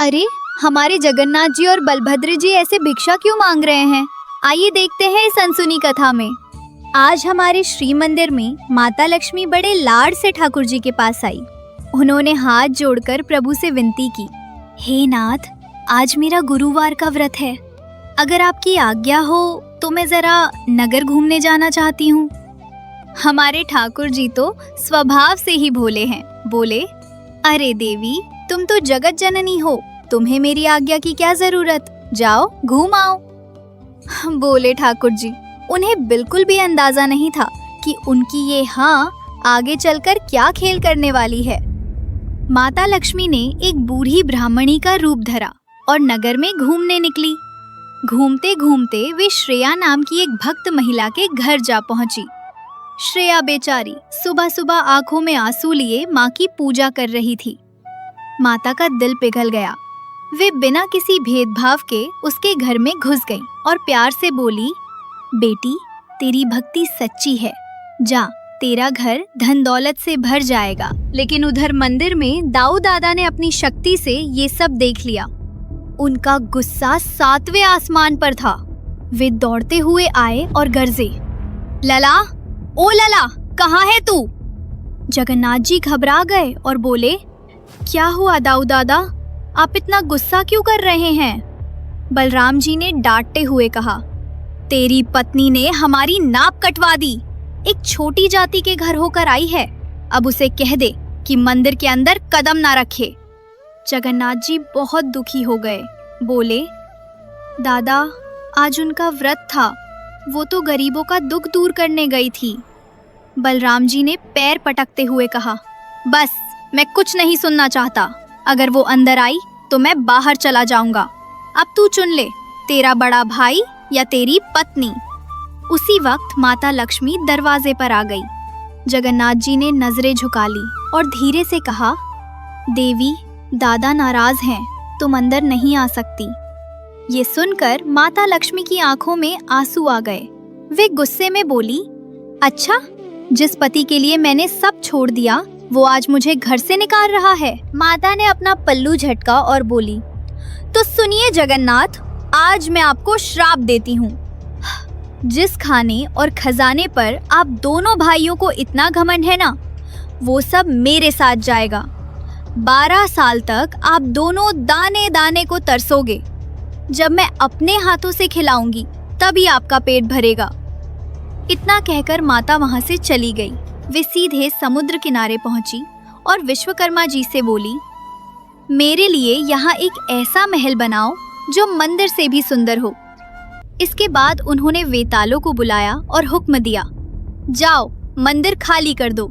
अरे, हमारे जगन्नाथ जी और बलभद्र जी ऐसे भिक्षा क्यों मांग रहे हैं? आइए देखते हैं इस अनसुनी कथा में। आज हमारे श्री मंदिर में माता लक्ष्मी बड़े लाड से ठाकुर जी के पास आई। उन्होंने हाथ जोड़कर प्रभु से विनती की, हे नाथ, आज मेरा गुरुवार का व्रत है। अगर आपकी आज्ञा हो तो मैं जरा नगर घूमने जाना चाहती हूँ। हमारे ठाकुर जी तो स्वभाव से ही भोले हैं। बोले, अरे देवी, तुम तो जगत जननी हो, तुम्हें मेरी आज्ञा की क्या जरूरत, जाओ घूम आओ। बोले ठाकुर जी, उन्हें बिल्कुल भी अंदाजा नहीं था कि उनकी ये हाँ आगे चलकर क्या खेल करने वाली है। माता लक्ष्मी ने एक बूढ़ी ब्राह्मणी का रूप धरा और नगर में घूमने निकली। घूमते घूमते वे श्रेया नाम की एक भक्त महिला के घर जा पहुंची। श्रेया बेचारी सुबह सुबह आंखों में आंसू लिए माँ की पूजा कर रही थी। माता का दिल पिघल गया। वे बिना किसी भेदभाव के उसके घर में घुस गईं और प्यार से बोली, बेटी, तेरी भक्ति सच्ची है, जा, तेरा घर धन दौलत से भर जाएगा। लेकिन उधर मंदिर में दाऊ दादा ने अपनी शक्ति से ये सब देख लिया। उनका गुस्सा 7वें आसमान पर था। वे दौड़ते हुए आए और गरजे, लला, ओ लला, कहाँ है तू? जगन्नाथ जी घबरा गए और बोले, क्या हुआ दाऊ दादा, आप इतना गुस्सा क्यों कर रहे हैं? बलराम जी ने डांटते हुए कहा, तेरी पत्नी ने हमारी नाप कटवा दी। एक छोटी जाति के घर होकर आई है, अब उसे कह दे कि मंदिर के अंदर कदम ना रखे। जगन्नाथ जी बहुत दुखी हो गए। बोले, दादा, आज उनका व्रत था, वो तो गरीबों का दुख दूर करने गई थी। बलराम जी ने पैर पटकते हुए कहा, बस, मैं कुछ नहीं सुनना चाहता। अगर वो अंदर आई तो मैं बाहर चला जाऊंगा। अब तू चुन ले, तेरा बड़ा भाई या तेरी पत्नी। उसी वक्त माता लक्ष्मी दरवाजे पर आ गई। जगन्नाथ जी ने नजरें झुका ली और धीरे से कहा, देवी, दादा नाराज हैं, तुम अंदर नहीं आ सकती। ये सुनकर माता लक्ष्मी की आंखों में आंसू आ गए। वे गुस्से में बोली, अच्छा, जिस पति के लिए मैंने सब छोड़ दिया वो आज मुझे घर से निकाल रहा है। माता ने अपना पल्लू झटका और बोली, तो सुनिए जगन्नाथ, आज मैं आपको श्राप देती हूँ। जिस खाने और खजाने पर आप दोनों भाइयों को इतना घमंड है ना, वो सब मेरे साथ जाएगा। 12 साल तक आप दोनों दाने दाने को तरसोगे। जब मैं अपने हाथों से खिलाऊंगी तभी आपका पेट भरेगा। इतना कहकर माता वहां से चली गई। वे सीधे समुद्र किनारे पहुंची और विश्वकर्मा जी से बोली, मेरे लिए यहाँ एक ऐसा महल बनाओ जो मंदिर से भी सुंदर हो। इसके बाद उन्होंने वेतालों को बुलाया और हुक्म दिया, जाओ, मंदिर खाली कर दो।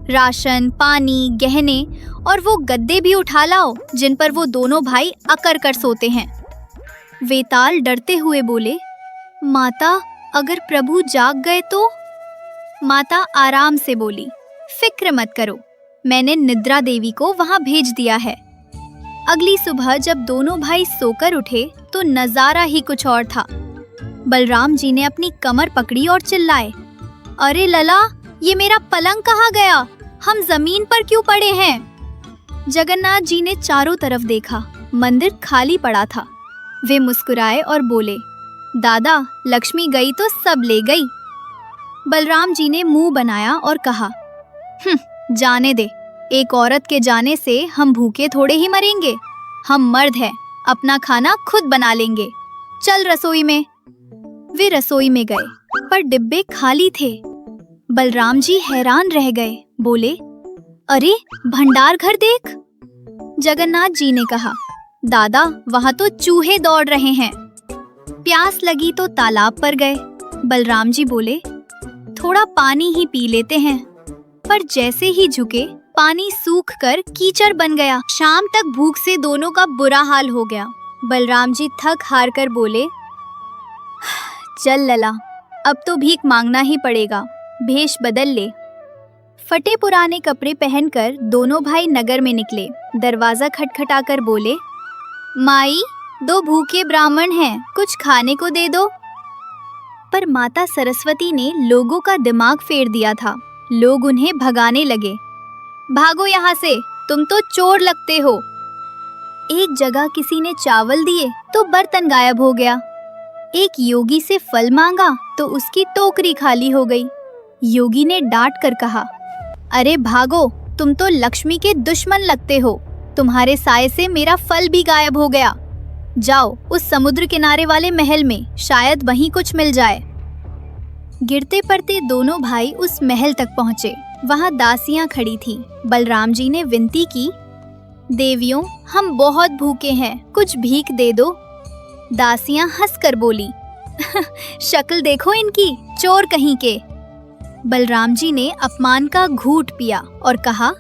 राशन, पानी, गहने और वो गद्दे भी उठा लाओ जिन पर वो दोनों भाई अकर कर सोते हैं। वेताल डरते हुए बोले, माता, अगर प्रभु जाग गए तो? माता आराम से बोली, फिक्र मत करो, मैंने निद्रा देवी को वहां भेज दिया है। अगली सुबह जब दोनों भाई सोकर उठे तो नजारा ही कुछ और था। बलराम जी ने अपनी कमर पकड़ी और चिल्लाए, अरे लला, ये मेरा पलंग कहाँ गया? हम जमीन पर क्यों पड़े हैं? जगन्नाथ जी ने चारों तरफ देखा, मंदिर खाली पड़ा था। वे मुस्कुराए और बोले, दादा, लक्ष्मी गई तो सब ले गई। बलराम जी ने मुंह बनाया और कहा, जाने दे, एक औरत के जाने से हम भूखे थोड़े ही मरेंगे। हम मर्द हैं, अपना खाना खुद बना लेंगे। चल रसोई में। वे रसोई में गए, पर डिब्बे खाली थे। बलराम जी हैरान रह गए। बोले, अरे, भंडार घर देख। जगन्नाथ जी ने कहा, दादा, वहां तो चूहे दौड़ रहे हैं। प्यास लगी तो तालाब पर गए। बलराम जी बोले, थोड़ा पानी ही पी लेते हैं। पर जैसे ही झुके, पानी सूखकर कीचड़ बन गया। शाम तक भूख से दोनों का बुरा हाल हो गया। बलराम जी थक हार कर बोले, चल लला, अब तो भीख मांगना ही पड़ेगा, भेष बदल ले। फटे पुराने कपड़े पहनकर दोनों भाई नगर में निकले। दरवाजा खटखटाकर बोले, माई, 2 भूखे ब्राह्मण हैं, कुछ खाने को दे दो। पर माता सरस्वती ने लोगों का दिमाग फेर दिया था। लोग उन्हें भगाने लगे, भागो यहाँ से, तुम तो चोर लगते हो। एक जगह किसी ने चावल दिए तो बर्तन गायब हो गया। एक योगी से फल मांगा तो उसकी टोकरी खाली हो गई। योगी ने डांट कर कहा, अरे भागो, तुम तो लक्ष्मी के दुश्मन लगते हो। तुम्हारे साए से मेरा फल भी गायब हो गया। जाओ उस समुद्र किनारे वाले महल में, शायद वहीं कुछ मिल जाए। गिरते पड़ते दोनों भाई उस महल तक पहुँचे। वहाँ दासियाँ खड़ी थीं। बलराम जी ने विनती की, देवियों, हम बहुत भूखे हैं, कुछ भीख दे दो। दासियाँ हंसकर बोली, शक्ल देखो इनकी, चोर कहीं के। बलराम जी ने अपमान का घूंट पिया और कहा,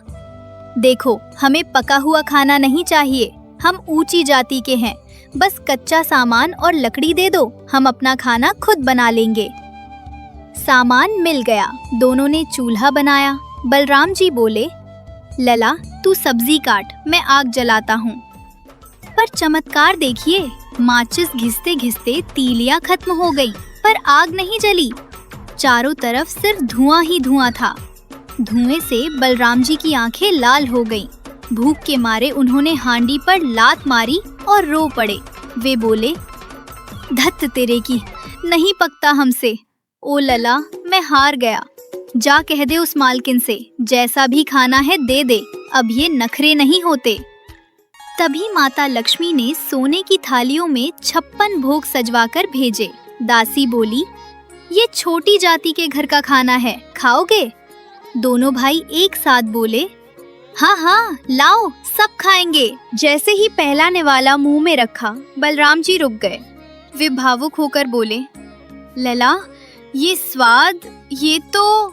देखो, हमें पका हुआ खाना नहीं चाहिए, हम ऊंची जाति के हैं, बस कच्चा सामान और लकड़ी दे दो, हम अपना खाना खुद बना लेंगे। सामान मिल गया, दोनों ने चूल्हा बनाया। बलराम जी बोले, लला तू सब्जी काट, मैं आग जलाता हूँ। पर चमत्कार देखिए, माचिस घिसते घिसते तीलियां खत्म हो गई, पर आग नहीं जली। चारों तरफ सिर्फ धुआं ही धुआं था। धुएं से बलराम जी की आंखें लाल हो गईं। भूख के मारे उन्होंने हांडी पर लात मारी और रो पड़े। वे बोले, धत तेरे की, नहीं पकता हमसे। ओ लला, मैं हार गया। जा कह दे उस मालकिन से, जैसा भी खाना है दे दे, अब ये नखरे नहीं होते। तभी माता लक्ष्मी ने सोने की थालियों में 56 भोग सजवाकर भेजे। दासी बोली, ये छोटी जाति के घर का खाना है, खाओगे? दोनों भाई एक साथ बोले, हाँ हाँ लाओ, सब खाएंगे। जैसे ही पहला निवाला मुंह में रखा, बलराम जी रुक गए। वे भावुक होकर बोले, लला, ये स्वाद, ये तो।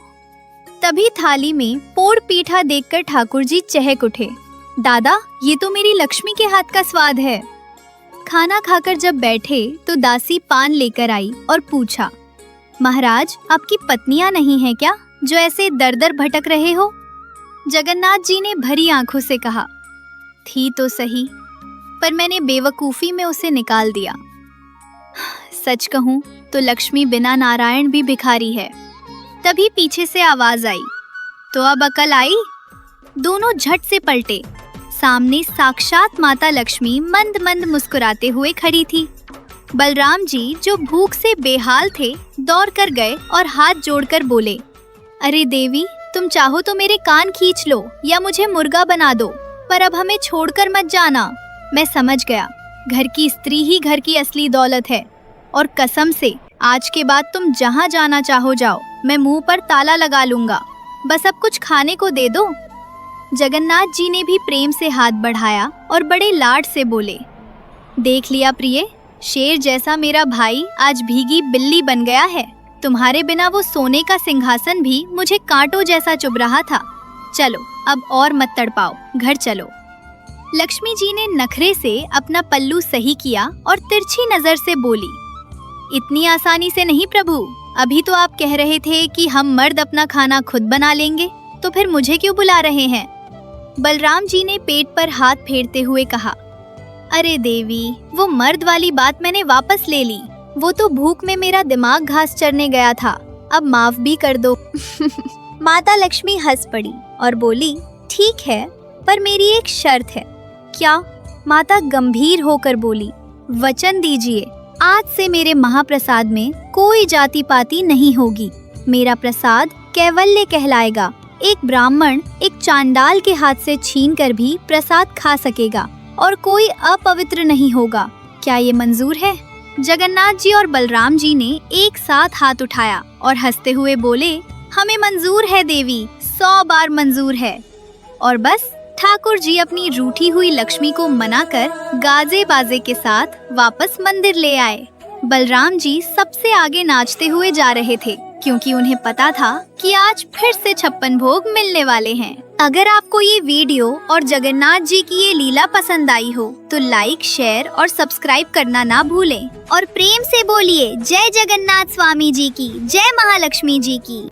तभी थाली में पोड़ पीठा देखकर ठाकुर जी चहक उठे। दादा, ये तो मेरी लक्ष्मी के हाथ का स्वाद है। खाना खाकर जब बैठे तो दासी पान लेकर आई और पूछा, महाराज, आपकी पत्नियां नहीं हैं क्या, जो ऐसे दर दर भटक रहे हो? जगन्नाथ जी ने भरी आंखों से कहा, थी तो सही, पर मैंने बेवकूफी में उसे निकाल दिया। सच कहूं तो लक्ष्मी बिना नारायण भी भिखारी है। तभी पीछे से आवाज आई, तो अब अकल आई? दोनों झट से पलटे। सामने साक्षात माता लक्ष्मी मंद मंद मुस्कुराते हुए खड़ी थी। बलराम जी, जो भूख से बेहाल थे, दौड़ कर गए और हाथ जोड़कर बोले, अरे देवी, तुम चाहो तो मेरे कान खींच लो या मुझे मुर्गा बना दो, पर अब हमें छोड़कर मत जाना। मैं समझ गया, घर की स्त्री ही घर की असली दौलत है, और कसम से आज के बाद तुम जहाँ जाना चाहो जाओ, मैं मुंह पर ताला लगा लूंगा। बस अब कुछ खाने को दे दो। जगन्नाथ जी ने भी प्रेम से हाथ बढ़ाया और बड़े लाड से बोले, देख लिया प्रिय, शेर जैसा मेरा भाई आज भीगी बिल्ली बन गया है। तुम्हारे बिना वो सोने का सिंहासन भी मुझे कांटों जैसा चुभ रहा था। चलो अब और मत तड़पाओ, घर चलो। लक्ष्मी जी ने नखरे से अपना पल्लू सही किया और तिरछी नजर से बोली, इतनी आसानी से नहीं प्रभु, अभी तो आप कह रहे थे कि हम मर्द अपना खाना खुद बना लेंगे, तो फिर मुझे क्यों बुला रहे हैं? बलराम जी ने पेट पर हाथ फेरते हुए कहा, अरे देवी, वो मर्द वाली बात मैंने वापस ले ली। वो तो भूख में मेरा दिमाग घास चरने गया था, अब माफ भी कर दो। माता लक्ष्मी हंस पड़ी और बोली, ठीक है, पर मेरी एक शर्त है। क्या? माता गंभीर होकर बोली, वचन दीजिए, आज से मेरे महाप्रसाद में कोई जाति पाति नहीं होगी। मेरा प्रसाद कैवल्य कहलाएगा। एक ब्राह्मण एक चांडाल के हाथ से छीनकर भी प्रसाद खा सकेगा और कोई अपवित्र नहीं होगा। क्या ये मंजूर है? जगन्नाथ जी और बलराम जी ने एक साथ हाथ उठाया और हंसते हुए बोले, हमें मंजूर है देवी, 100 बार मंजूर है। और बस ठाकुर जी अपनी रूठी हुई लक्ष्मी को मनाकर गाजे बाजे के साथ वापस मंदिर ले आए। बलराम जी सबसे आगे नाचते हुए जा रहे थे, क्योंकि उन्हें पता था कि आज फिर से 56 भोग मिलने वाले हैं। अगर आपको ये वीडियो और जगन्नाथ जी की ये लीला पसंद आई हो तो लाइक, शेयर और सब्सक्राइब करना ना भूलें। और प्रेम से बोलिए, जय जगन्नाथ स्वामी जी की, जय महालक्ष्मी जी की।